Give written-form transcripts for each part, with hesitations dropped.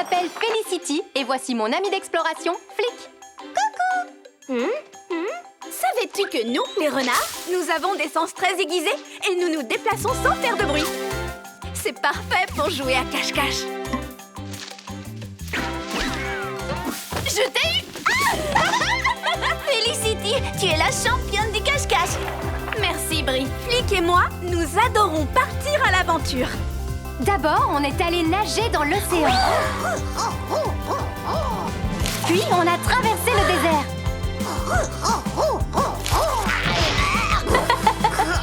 m'appelle Felicity et voici mon ami d'exploration, Flick. Savais-tu que nous, les renards, nous avons des sens très aiguisés et nous nous déplaçons sans faire de bruit? C'est parfait pour jouer à cache-cache. Je t'ai eu! Felicity, tu es la championne du cache-cache. Merci, Brie. Flick et moi, nous adorons partir à l'aventure. D'abord, on est allé nager dans l'océan. Puis, on a traversé le désert.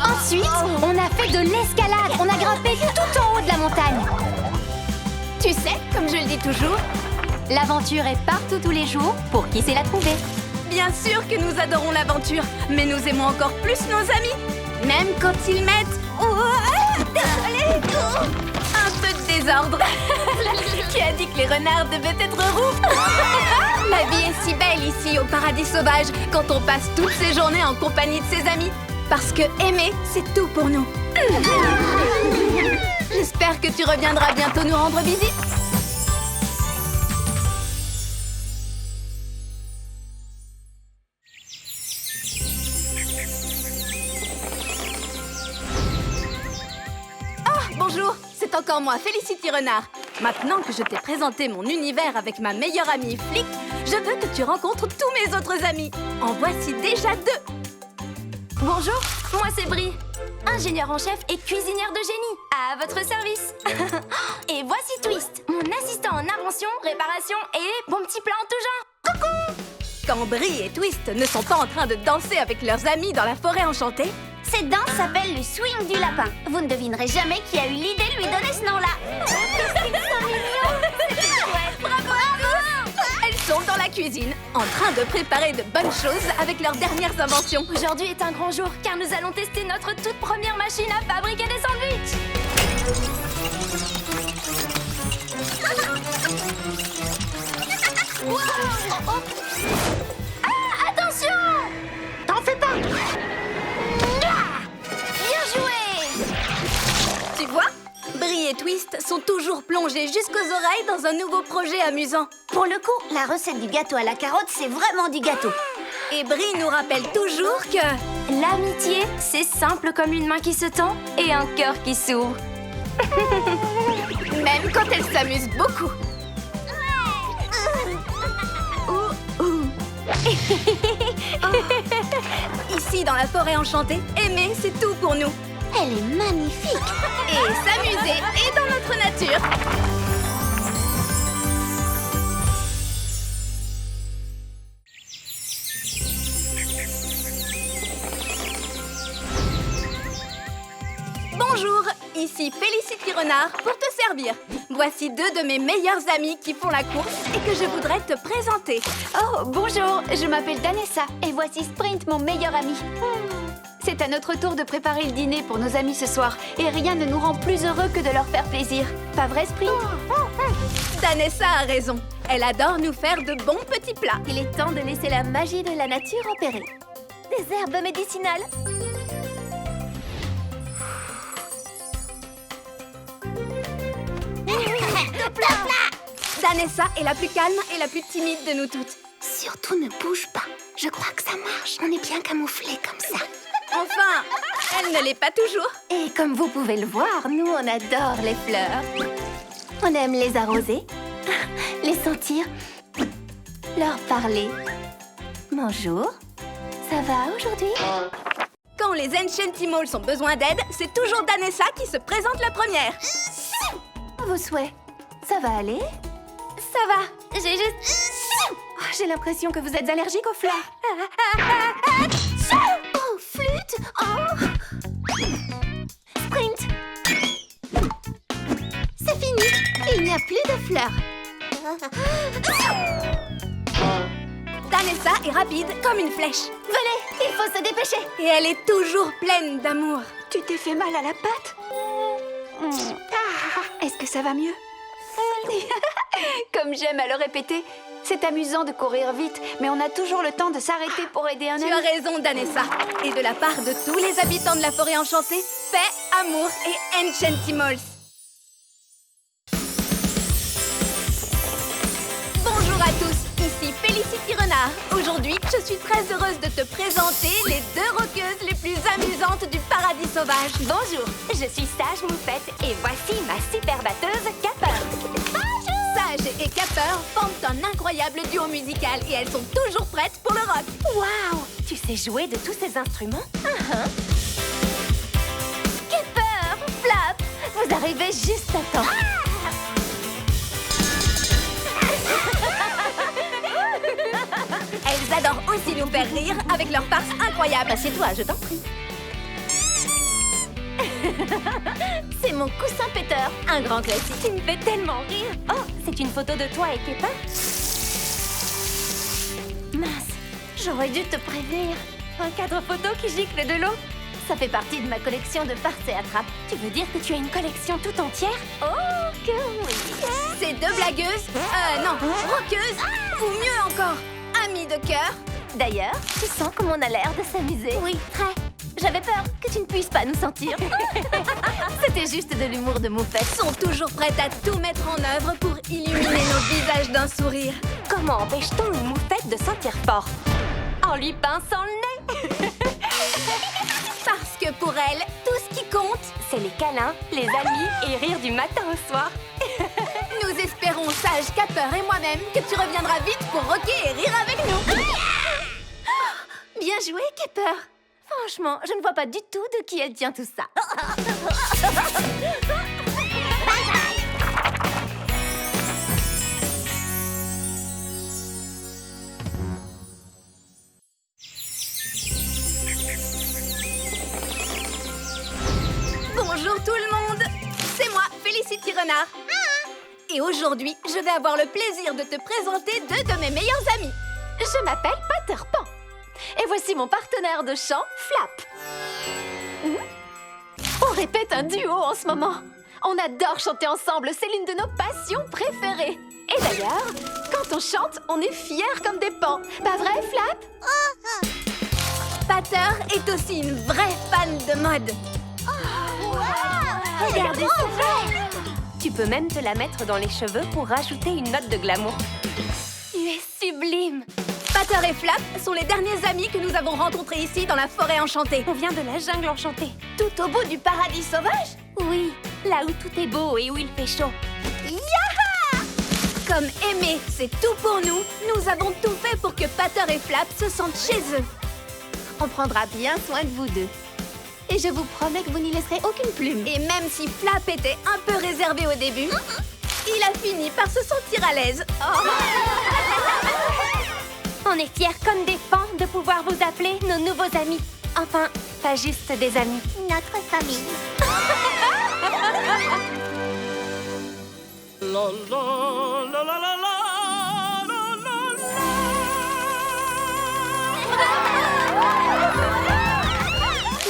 Ensuite, on a fait de l'escalade. On a grimpé tout en haut de la montagne. Tu sais, comme je le dis toujours, L'aventure est partout tous les jours pour qui sait la trouver. bien sûr que nous adorons l'aventure, mais nous aimons encore plus nos amis. Même quand ils mettent un peu de désordre. Qui a dit que les renards devaient être roux? La vie est si belle ici au paradis sauvage quand on passe toutes ses journées en compagnie de ses amis. Parce que aimer, c'est tout pour nous. J'espère que tu reviendras bientôt nous rendre visite. Bonjour, c'est encore moi, Felicity Renard. Maintenant que je t'ai présenté mon univers avec ma meilleure amie Flick, je veux que tu rencontres tous mes autres amis. En voici déjà 2. Bonjour, moi c'est Brie, ingénieure en chef et cuisinière de génie. À votre service. Et voici Twist, mon assistant en invention, réparation et bon petit plat en tout genre. Quand Brie et Twist ne sont pas en train de danser avec leurs amis dans la forêt enchantée, Cette danse s'appelle le swing du lapin. Vous ne devinerez jamais qui a eu l'idée de lui donner ce nom-là. bravo! Elles sont dans la cuisine, en train de préparer de bonnes choses avec leurs dernières inventions. Aujourd'hui est un grand jour car nous allons tester notre toute première machine à fabriquer des sandwichs. Wow! Oh, oh. Ah, attention! T'en fais pas! Bien joué! Tu vois, Brie et Twist sont toujours plongés jusqu'aux oreilles dans un nouveau projet amusant. Pour le coup, la recette du gâteau à la carotte, c'est vraiment du gâteau. Et Brie nous rappelle toujours que... L'amitié, c'est simple comme une main qui se tend et un cœur qui s'ouvre. Même quand elle s'amuse beaucoup. Ici, dans la forêt enchantée, aimer, c'est tout pour nous. Elle est magnifique. Et s'amuser est dans notre nature. Bonjour, ici Felicity Renard pour te servir. Voici 2 de mes meilleurs amis qui font la course et que je voudrais te présenter. Oh, bonjour, je m'appelle Danessa et voici Sprint, mon meilleur ami. C'est à notre tour de préparer le dîner pour nos amis ce soir et rien ne nous rend plus heureux que de leur faire plaisir. Pas vrai, Sprint? Danessa a raison. Elle adore nous faire de bons petits plats. Il est temps de laisser la magie de la nature opérer. Des herbes médicinales. Danessa est la plus calme et la plus timide de nous toutes. Surtout ne bouge pas. Je crois que ça marche. On est bien camouflés comme ça. Enfin, elle ne l'est pas toujours. Et comme vous pouvez le voir, nous, on adore les fleurs. On aime les arroser, les sentir, leur parler. Bonjour, ça va aujourd'hui? Quand les Enchantimals ont besoin d'aide, c'est toujours Danessa qui se présente la première. Vos souhaits, ça va aller? Ça va. J'ai juste... Oh, j'ai l'impression que vous êtes allergique aux fleurs. Oh, flûte! Oh! Sprint! C'est fini, il n'y a plus de fleurs. Danessa est rapide comme une flèche. Venez, il faut se dépêcher. Et elle est toujours pleine d'amour. Tu t'es fait mal à la patte? Est-ce que ça va mieux? Comme j'aime à le répéter, c'est amusant de courir vite, mais on a toujours le temps de s'arrêter pour aider un Tu ami. as raison, Danessa. Et de la part de tous les habitants de la forêt enchantée, paix, amour et Enchantimals. ici Félicity Renard. Aujourd'hui, je suis très heureuse de te présenter les 2 rockeuses les plus amusantes du paradis sauvage. Bonjour, je suis Sage Moufette et voici ma super batteuse Capper. Sage et Capper forment un incroyable duo musical et elles sont toujours prêtes pour le rock. Waouh, tu sais jouer de tous ces instruments? Capper, Flap, vous arrivez juste à temps. Elles adorent aussi nous faire rire avec leur farce incroyable. Assieds-toi, je t'en prie. C'est mon coussin péteur, un grand classique. Tu me fais tellement rire. Oh, c'est une photo de toi et Peppa? Mince, j'aurais dû te prévenir. Un cadre photo qui gicle de l'eau? Ça fait partie de ma collection de farces et attrapes. Tu veux dire que tu as une collection tout entière? Oh, que oui. Ces 2 blagueuses, non, rockeuses, ou mieux encore, amies de cœur. D'ailleurs, tu sens comme on a l'air de s'amuser? Oui, très. J'avais peur que tu ne puisses pas nous sentir. C'était juste de l'humour de Moufette. Sont toujours prêtes à tout mettre en œuvre pour illuminer nos visages d'un sourire. Comment empêche-t-on une moufette de sentir fort? En lui pinçant le nez. Parce que pour elles, tout ce qui compte, C'est les câlins, les amis et rire du matin au soir. nous espérons, Sage, Capper et moi-même, que tu reviendras vite pour rocker et rire avec nous. Bien joué, Capper. Franchement, je ne vois pas du tout de qui elle tient tout ça. Bonjour tout le monde, c'est moi, Félicity Renard. Et aujourd'hui, je vais avoir le plaisir de te présenter 2 de mes meilleurs amis. Je m'appelle Peter Pan. Et voici mon partenaire de chant, Flap. On répète un duo en ce moment. On adore chanter ensemble, c'est l'une de nos passions préférées. Et d'ailleurs, quand on chante, on est fiers comme des pans. Pas vrai, Flap? Pater est aussi une vraie fan de mode. Regardez, c'est vrai. Tu peux même te la mettre dans les cheveux pour rajouter une note de glamour. Tu es sublime. Pater et Flap sont les derniers amis que nous avons rencontrés ici dans la forêt enchantée. On vient de la jungle enchantée. Tout au bout du paradis sauvage? Oui, là où tout est beau et où il fait chaud. Comme aimer, c'est tout pour nous, nous avons tout fait pour que Pater et Flap se sentent chez eux. On prendra bien soin de vous 2. Et je vous promets que vous n'y laisserez aucune plume. Et même si Flap était un peu réservé au début, il a fini par se sentir à l'aise. On est fiers comme des pans de pouvoir vous appeler nos nouveaux amis. Enfin, pas juste des amis. Notre famille. La la la la la la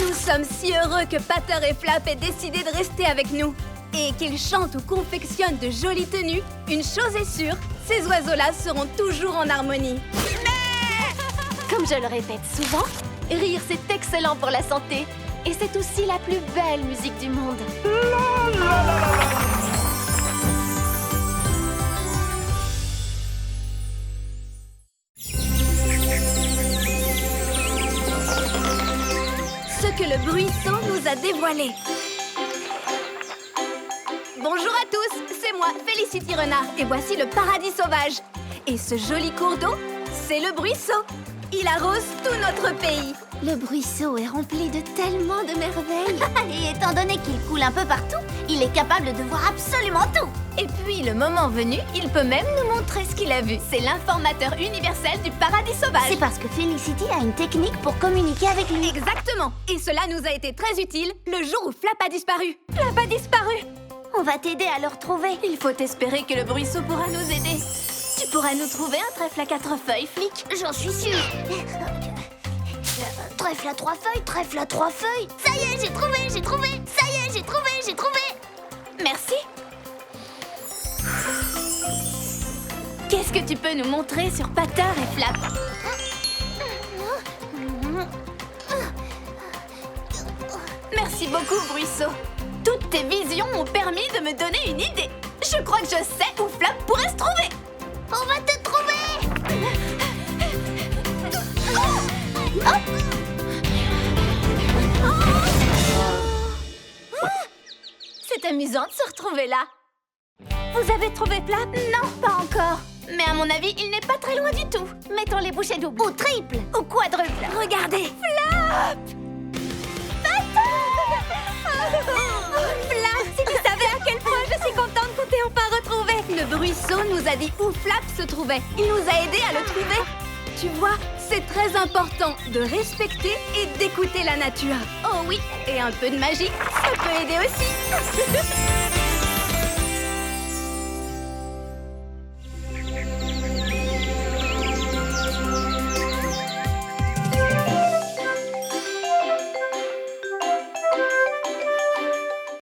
Nous sommes si heureux que Pater et Flap aient décidé de rester avec nous. Et qu'ils chantent ou confectionnent de jolies tenues, une chose est sûre, ces oiseaux-là seront toujours en harmonie. Comme je le répète souvent, rire c'est excellent pour la santé. Et c'est aussi la plus belle musique du monde. Ce que le buisson nous a dévoilé. Bonjour à tous, c'est moi, Félicity Renard, et voici le paradis sauvage. Et ce joli cours d'eau, c'est le buisson. Il arrose tout notre pays. Le buisson est rempli de tellement de merveilles. Et étant donné qu'il coule un peu partout, il est capable de voir absolument tout. Et puis, le moment venu, il peut même nous montrer ce qu'il a vu. C'est l'informateur universel du paradis sauvage. C'est parce que Félicity a une technique pour communiquer avec lui. Exactement. Et cela nous a été très utile le jour où Flap a disparu. Flap a disparu. On va t'aider à le retrouver. Il faut espérer que le buisson pourra nous aider. Tu pourras nous trouver un trèfle à 4 feuilles, flic. J'en suis sûre. Trèfle à 3 feuilles, trèfle à 3 feuilles. Ça y est, j'ai trouvé. Ça y est, j'ai trouvé. Merci. Qu'est-ce que tu peux nous montrer sur Pater et Flap? Merci beaucoup, Bruisseau. Toutes tes visions m'ont permis de me donner une idée. Je crois que je sais où Flap pourrait se trouver. On va te trouver. C'est amusant de se retrouver là. Vous avez trouvé Flap? Non, pas encore. Mais à mon avis, il n'est pas très loin du tout. Mettons les bouchées doubles. Ou triple. Ou quadruple. Regardez. Flap, Si tu savais à quel point je suis contente qu'on t'ait enfin retrouvé. Le bruisseau nous a dit où Flap se trouvait. Il nous a aidés à le trouver. Tu vois, c'est très important de respecter et d'écouter la nature. Oh oui, et un peu de magie, ça peut aider aussi.